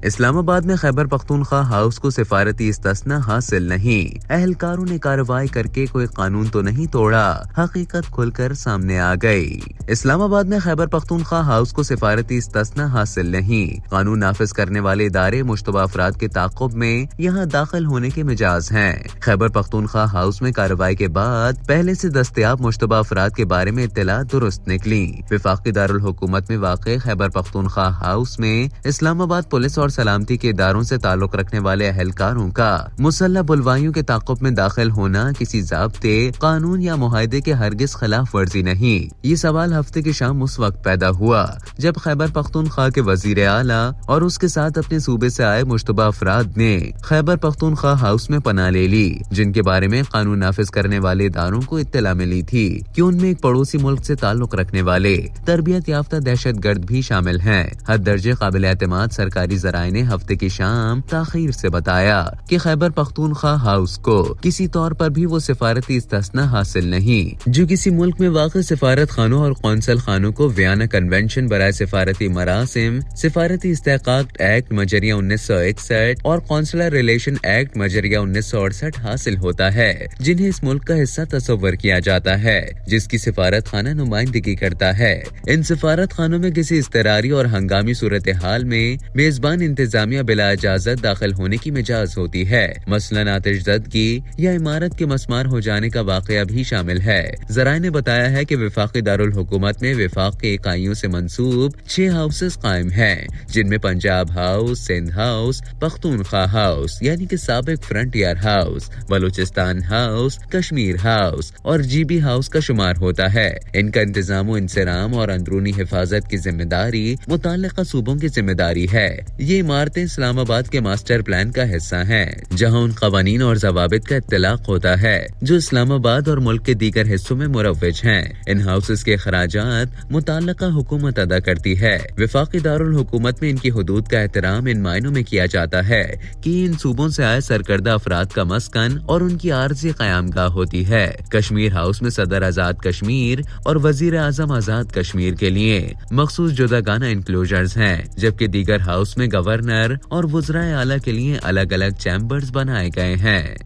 اسلام آباد میں خیبر پختونخوا ہاؤس کو سفارتی استثنا حاصل نہیں، اہلکاروں نے کارروائی کر کے کوئی قانون تو نہیں توڑا، حقیقت کھل کر سامنے آ گئی۔ اسلام آباد میں خیبر پختونخوا ہاؤس کو سفارتی استثنا حاصل نہیں، قانون نافذ کرنے والے ادارے مشتبہ افراد کے تعاقب میں یہاں داخل ہونے کے مجاز ہیں۔ خیبر پختونخوا ہاؤس میں کارروائی کے بعد پہلے سے دستیاب مشتبہ افراد کے بارے میں اطلاع درست نکلی۔ وفاقی دارالحکومت میں واقع خیبر پختونخوا ہاؤس میں اسلام آباد پولیس اور سلامتی کے اداروں سے تعلق رکھنے والے اہلکاروں کا مسلح بلوائیوں کے تعاقب میں داخل ہونا کسی ضابطے، قانون یا معاہدے کے ہرگز خلاف ورزی نہیں۔ یہ سوال ہفتے کی شام اس وقت پیدا ہوا جب خیبر پختونخوا کے وزیر اعلیٰ اور اس کے ساتھ اپنے صوبے سے آئے مشتبہ افراد نے خیبر پختونخوا ہاؤس میں پناہ لے لی، جن کے بارے میں قانون نافذ کرنے والے اداروں کو اطلاع ملی تھی کہ ان میں ایک پڑوسی ملک سے تعلق رکھنے والے تربیت یافتہ دہشت گرد بھی شامل ہیں۔ حد درجے قابل اعتماد سرکاری ذرائع نے ہفتے کی شام تاخیر سے بتایا کہ خیبر پختونخوا ہاؤس کو کسی طور پر بھی وہ سفارتی استثنا حاصل نہیں جو کسی ملک میں واقع سفارت خانوں اور قونصل خانوں کو ویانا کنونشن برائے سفارتی مراسم، سفارتی استحقاق ایکٹ مجریہ 1961 اور قونصلر ریلیشن ایکٹ مجریہ 1968 حاصل ہوتا ہے، جنہیں اس ملک کا حصہ تصور کیا جاتا ہے جس کی سفارت خانہ نمائندگی کرتا ہے۔ ان سفارت خانوں میں کسی اضطراری اور ہنگامی صورتحال میں میزبان انتظامیہ بلا اجازت داخل ہونے کی مجاز ہوتی ہے، مثلاً آتش زدگی یا عمارت کے مسمار ہو جانے کا واقعہ بھی شامل ہے۔ ذرائع نے بتایا ہے کہ وفاقی دارالحکومت میں وفاق کے اکائیوں سے منسوب 6 ہاؤسز قائم ہیں، جن میں Punjab house, Sindh house, Pakhtunkhwa house یعنی کہ سابق frontier house, Balochistan house, Kashmir house اور جی بی ہاؤس کا شمار ہوتا ہے۔ ان کا انتظام و انصرام اور اندرونی حفاظت کی ذمہ داری متعلقہ صوبوں کی ذمہ داری ہے۔ یہ عمارتیں اسلام آباد کے ماسٹر پلان کا حصہ ہیں، جہاں ان قوانین اور ضوابط کا اطلاق ہوتا ہے جو اسلام آباد اور ملک کے دیگر حصوں میں مروج ہیں۔ ان ہاؤسز کے اخراجات متعلقہ حکومت ادا کرتی ہے۔ وفاقی دارالحکومت میں ان کی حدود کا احترام ان معنوں میں کیا جاتا ہے کہ ان صوبوں سے آئے سرکردہ افراد کا مسکن اور ان کی عارضی قیام گاہ ہوتی ہے۔ کشمیر ہاؤس میں صدر آزاد کشمیر اور وزیر اعظم آزاد کشمیر کے لیے مخصوص جداگانہ انکلوژرز ہیں، جبکہ دیگر ہاؤس میں گورنر اور وزرائے اعلیٰ کے لیے الگ الگ چیمبرز بنائے گئے ہیں۔